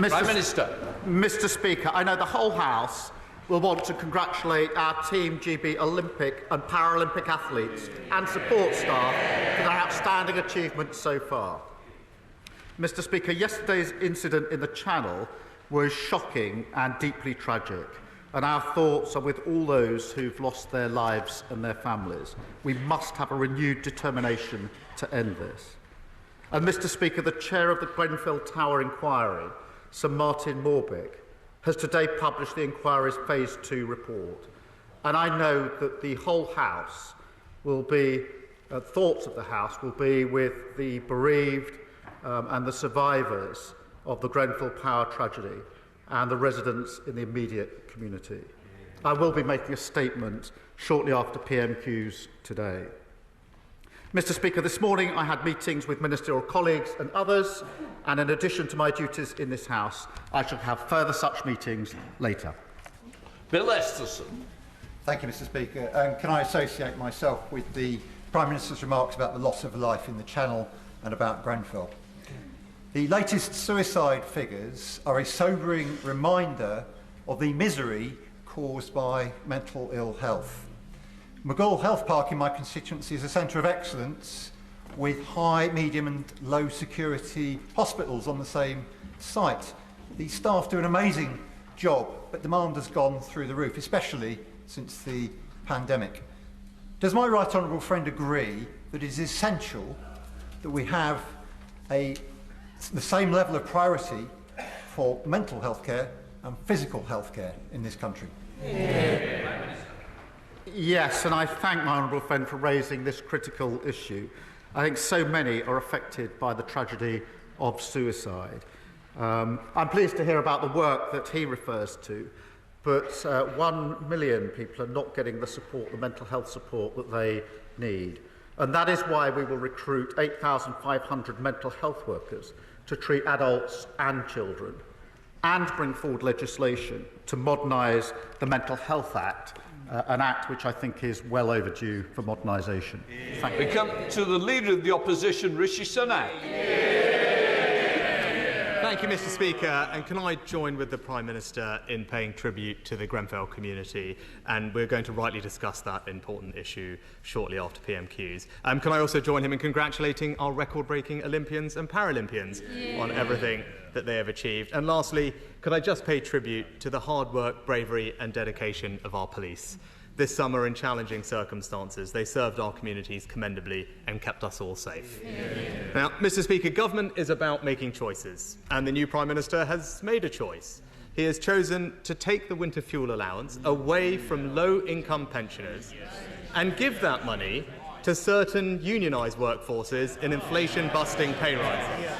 Prime Minister. Mr. Speaker, I know the whole House will want to congratulate our Team GB Olympic and Paralympic athletes and support staff for their outstanding achievements so far. Mr. Speaker, yesterday's incident in the Channel was shocking and deeply tragic, and our thoughts are with all those who've lost their lives and their families. We must have a renewed determination to end this. And Mr. Speaker, the chair of the Grenfell Tower inquiry, Sir Martin Morbick, has today published the inquiry's Phase 2 report. And I know that the whole House will be, thoughts of the House will be with the bereaved and the survivors of the Grenfell Tower tragedy and the residents in the immediate community. I will be making a statement shortly after PMQs today. Mr. Speaker, this morning I had meetings with ministerial colleagues and others, and in addition to my duties in this House, I shall have further such meetings later. Bill Esterson. Thank you, Mr. Speaker. Can I associate myself with the Prime Minister's remarks about the loss of life in the Channel and about Grenfell? The latest suicide figures are a sobering reminder of the misery caused by mental ill health. McGall Health Park in my constituency is a centre of excellence with high, medium and low security hospitals on the same site. The staff do an amazing job, but demand has gone through the roof, especially since the pandemic. Does my right honourable friend agree that it is essential that we have the same level of priority for mental health care and physical health care in this country? Yeah. Yes, and I thank my honourable friend for raising this critical issue. I think so many are affected by the tragedy of suicide. I'm pleased to hear about the work that he refers to, but 1 million people are not getting the support, the mental health support that they need. And that is why we will recruit 8,500 mental health workers to treat adults and children, and bring forward legislation to modernise the Mental Health Act, an act which I think is well overdue for modernisation. Thank you. We come to the Leader of the Opposition, Rishi Sunak. Thank you, Mr. Speaker. And can I join with the Prime Minister in paying tribute to the Grenfell community? And we're going to rightly discuss that important issue shortly after PMQs. Can I also join him in congratulating our record-breaking Olympians and Paralympians on everything that they have achieved? And lastly, could I just pay tribute to the hard work, bravery and dedication of our police? This summer, in challenging circumstances, they served our communities commendably and kept us all safe. Now, Mr. Speaker, government is about making choices, and the new Prime Minister has made a choice. He has chosen to take the winter fuel allowance away from low-income pensioners and give that money to certain unionised workforces in inflation-busting pay rises.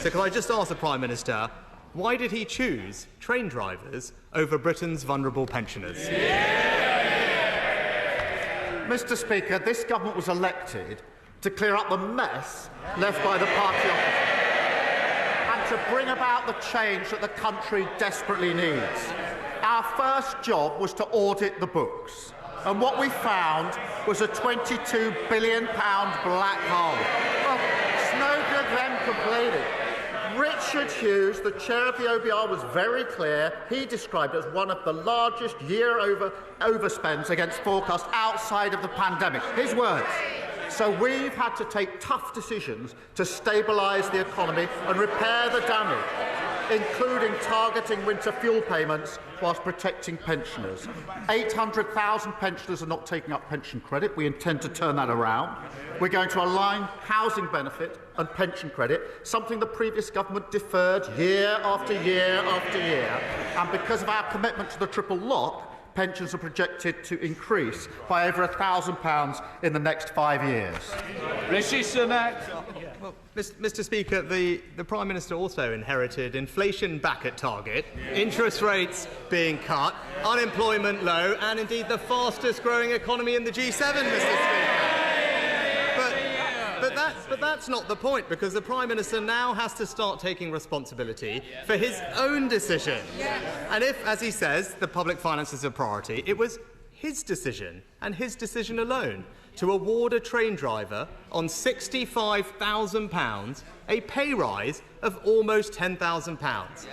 So can I just ask the Prime Minister, why did he choose train drivers over Britain's vulnerable pensioners? Mr. Speaker, this government was elected to clear up the mess left by the party opposition and to bring about the change that the country desperately needs. Our first job was to audit the books, and what we found was a £22 billion black hole. Well, it's no good them complaining. Richard Hughes, the chair of the OBR, was very clear. He described it as one of the largest overspends against forecast outside of the pandemic. His words. So we've had to take tough decisions to stabilise the economy and repair the damage, including targeting winter fuel payments whilst protecting pensioners. 800,000 pensioners are not taking up pension credit. We intend to turn that around. We're going to align housing benefit and pension credit, something the previous government deferred year after year after year. And because of our commitment to the triple lock, pensions are projected to increase by over £1,000 in the next 5 years. Rishi Sunak. Well, Mr. Speaker, the Prime Minister also inherited inflation back at target, interest rates being cut, unemployment low, and indeed the fastest growing economy in the G7, Mr. Speaker. But that's not the point, because the Prime Minister now has to start taking responsibility for his own decision. And if, as he says, the public finances are a priority, it was his decision and his decision alone to award a train driver on £65,000 a pay rise of almost £10,000.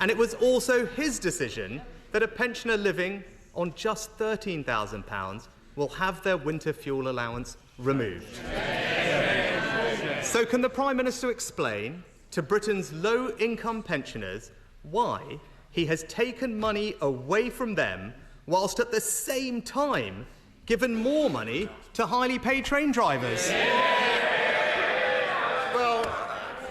And it was also his decision that a pensioner living on just £13,000 will have their winter fuel allowance removed. So can the Prime Minister explain to Britain's low-income pensioners why he has taken money away from them whilst at the same time given more money to highly paid train drivers? Well,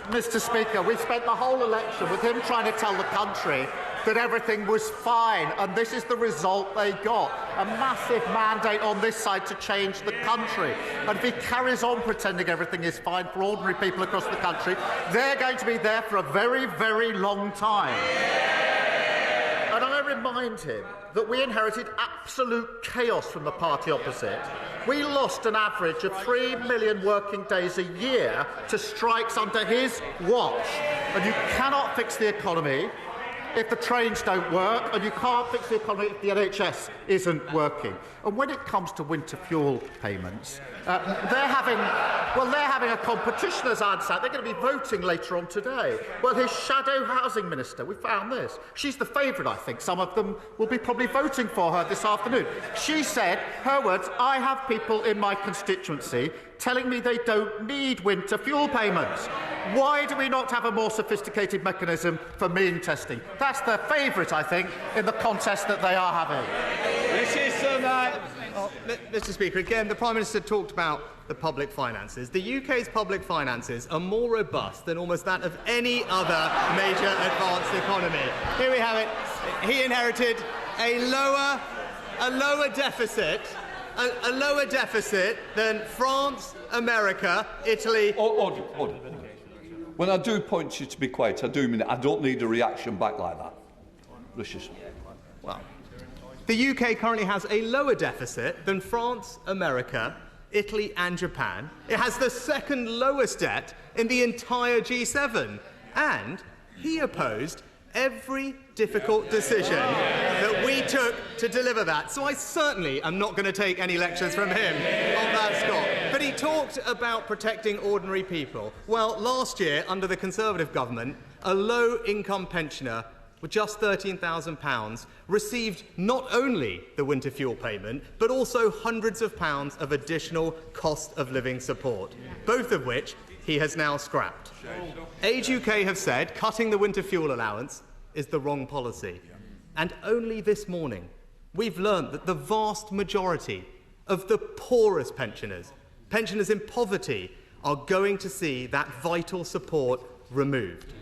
Mr. Speaker, we spent the whole election with him trying to tell the country that everything was fine, and this is the result they got. A massive mandate on this side to change the country. And if he carries on pretending everything is fine for ordinary people across the country, they're going to be there for a very, very long time. And I remind him that we inherited absolute chaos from the party opposite. We lost an average of 3 million working days a year to strikes under his watch. And you cannot fix the economy if the trains don't work, and you can't fix the economy if the NHS isn't working. And when it comes to winter fuel payments, they're having a competition, as I understand. They're going to be voting later on today. Well, his shadow housing minister, we found this. She's the favourite, I think. Some of them will be probably voting for her this afternoon. She said, her words, "I have people in my constituency telling me they don't need winter fuel payments. Why do we not have a more sophisticated mechanism for mean testing?" That's their favourite, I think, in the contest that they are having. Rishi Sunak. Mr. Speaker, again, the Prime Minister talked about the public finances. The UK's public finances are more robust than almost that of any other major advanced economy. Here we have it. He inherited a lower deficit than France, America, Italy. Order. When I do point you to be quiet, I do mean it. I don't need a reaction back like that. Rishi Sunak. Well, the UK currently has a lower deficit than France, America, Italy and Japan. It has the second lowest debt in the entire G7. And he opposed every difficult decision that we took to deliver that. So I certainly am not going to take any lectures from him on that score. But he talked about protecting ordinary people. Well, last year, under the Conservative government, a low-income pensioner with just £13,000 received not only the winter fuel payment, but also hundreds of pounds of additional cost of living support, both of which he has now scrapped. Age UK have said cutting the winter fuel allowance is the wrong policy. And only this morning, we've learned that the vast majority of the poorest pensioners in poverty, are going to see that vital support removed.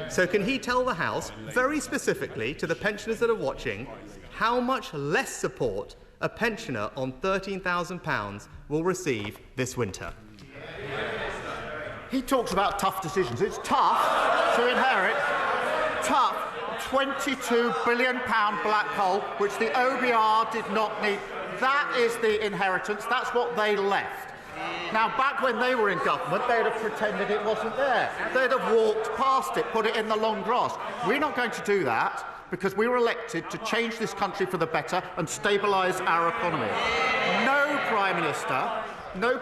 So can he tell the House, very specifically to the pensioners that are watching, how much less support a pensioner on £13,000 will receive this winter? He talks about tough decisions. It's tough to inherit tough £22 billion black hole, which the OBR did not need. That is the inheritance. That's what they left. Now, back when they were in government, they'd have pretended it wasn't there. They'd have walked past it, put it in the long grass. We're not going to do that because we were elected to change this country for the better and stabilise our economy. No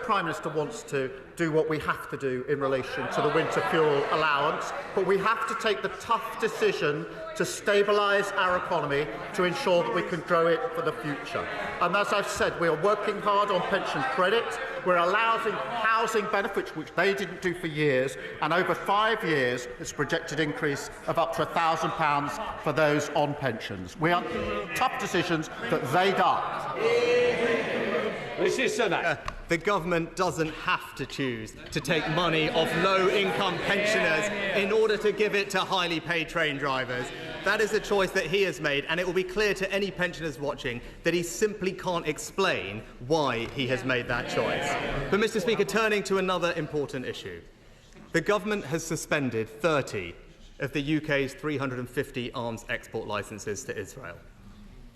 Prime Minister wants to do what we have to do in relation to the winter fuel allowance, but we have to take the tough decision to stabilise our economy to ensure that we can grow it for the future. And as I've said, we are working hard on pension credit. We're allowing housing benefits, which they didn't do for years, and over 5 years, it's a projected increase of up to £1,000 for those on pensions. We are tough decisions that they done. Rishi Sunak. The government doesn't have to choose to take money off low-income pensioners in order to give it to highly paid train drivers. That is a choice that he has made, and it will be clear to any pensioners watching that he simply can't explain why he has made that choice. But, Mr. Speaker, turning to another important issue, the government has suspended 30 of the UK's 350 arms export licences to Israel.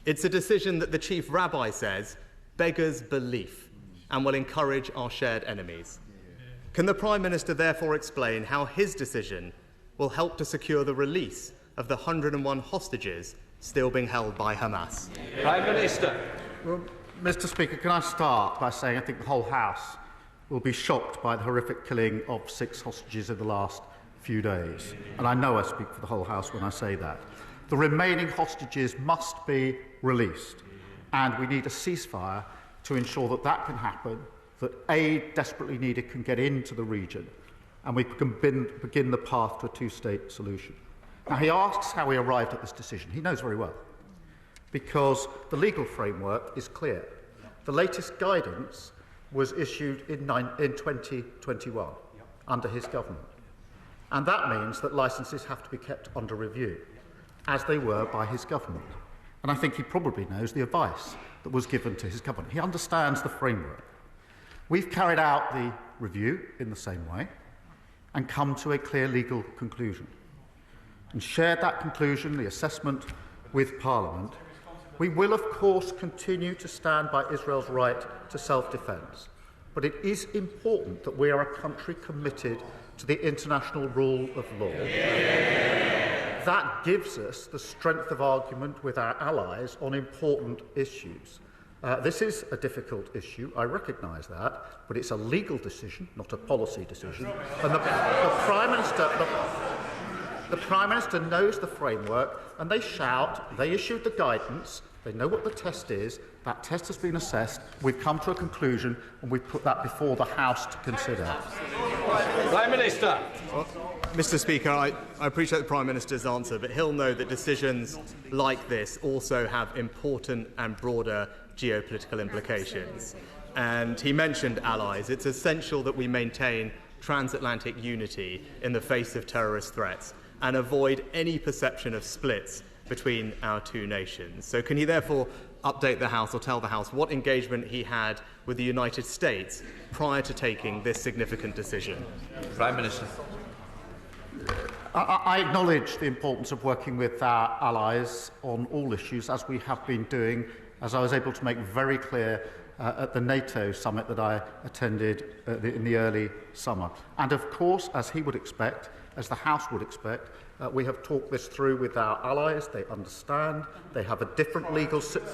It's a decision that the Chief Rabbi says beggars belief and will encourage our shared enemies. Can the Prime Minister therefore explain how his decision will help to secure the release of the 101 hostages still being held by Hamas? Prime Minister. Well, Mr. Speaker, can I start by saying I think the whole House will be shocked by the horrific killing of 6 hostages in the last few days. And I know I speak for the whole House when I say that. The remaining hostages must be released, and we need a ceasefire to ensure that that can happen, that aid desperately needed can get into the region, and we can begin the path to a two-state solution. Now, he asks how we arrived at this decision. He knows very well, because the legal framework is clear. The latest guidance was issued in 2021 under his government. And that means that licences have to be kept under review, as they were by his government. And I think he probably knows the advice that was given to his government. He understands the framework. We've carried out the review in the same way and come to a clear legal conclusion. And shared that conclusion, the assessment, with Parliament. We will, of course, continue to stand by Israel's right to self-defence. But it is important that we are a country committed to the international rule of law. That gives us the strength of argument with our allies on important issues. This is a difficult issue, I recognise that, but it's a legal decision, not a policy decision. And the Prime Minister knows the framework, and they issued the guidance, they know what the test is, that test has been assessed, we've come to a conclusion, and we've put that before the House to consider. Prime Minister. Well, Mr. Speaker, I appreciate the Prime Minister's answer, but he'll know that decisions like this also have important and broader geopolitical implications. And he mentioned allies. It's essential that we maintain transatlantic unity in the face of terrorist threats and avoid any perception of splits between our two nations. So can he therefore update the House or tell the House what engagement he had with the United States prior to taking this significant decision? Prime Minister. I acknowledge the importance of working with our allies on all issues, as we have been doing, as I was able to make very clear at the NATO summit that I attended in the early summer. And of course, as he would expect, as the House would expect, we have talked this through with our allies. They understand. They have a different legal system.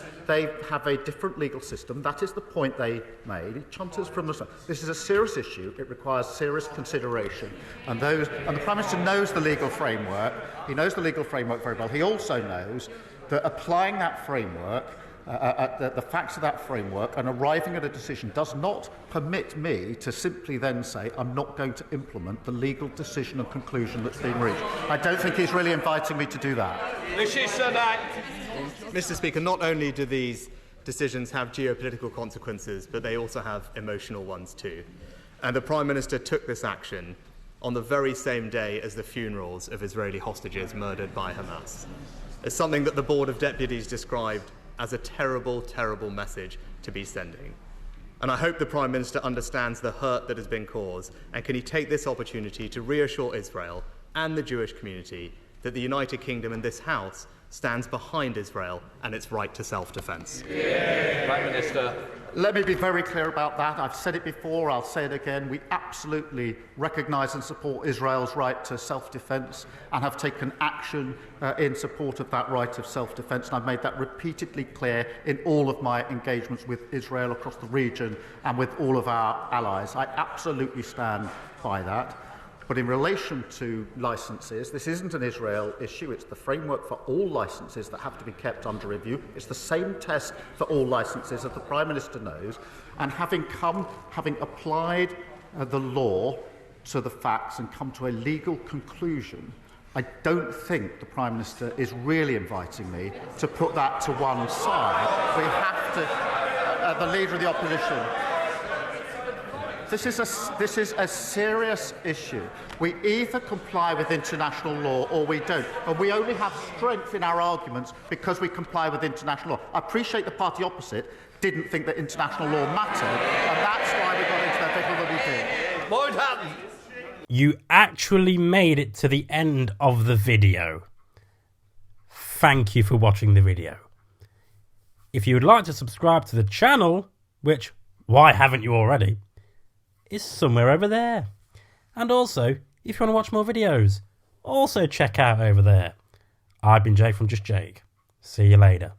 That is the point they made. It chunters from the. This is a serious issue. It requires serious consideration. And the Prime Minister knows the legal framework. He knows the legal framework very well. He also knows that applying that framework, the facts of that framework, and arriving at a decision does not permit me to simply then say I'm not going to implement the legal decision and conclusion that's been reached. I don't think he's really inviting me to do that. Rishi Sunak. Mr. Speaker, not only do these decisions have geopolitical consequences, but they also have emotional ones too. And the Prime Minister took this action on the very same day as the funerals of Israeli hostages murdered by Hamas. It's something that the Board of Deputies described as a terrible, terrible message to be sending. And I hope the Prime Minister understands the hurt that has been caused, and can he take this opportunity to reassure Israel and the Jewish community that the United Kingdom and this House stands behind Israel and its right to self-defence. Prime Minister. Let me be very clear about that. I've said it before, I'll say it again. We absolutely recognise and support Israel's right to self-defence and have taken action in support of that right of self-defence. And I've made that repeatedly clear in all of my engagements with Israel across the region and with all of our allies. I absolutely stand by that. But in relation to licences, this isn't an Israel issue. It's the framework for all licences that have to be kept under review. It's the same test for all licences, as the Prime Minister knows. And having applied the law to the facts and come to a legal conclusion, I don't think the Prime Minister is really inviting me to put that to one side. We have to, the Leader of the Opposition. This is a serious issue. We either comply with international law or we don't. And we only have strength in our arguments because we comply with international law. I appreciate the party opposite didn't think that international law mattered, and that's why we got into the pickle that we did. Lloyd Hatton. You actually made it to the end of the video. Thank you for watching the video. If you would like to subscribe to the channel, which, why haven't you already, is somewhere over there. And also, if you want to watch more videos, also check out over there. I've been Jake from Just Jake. See you later.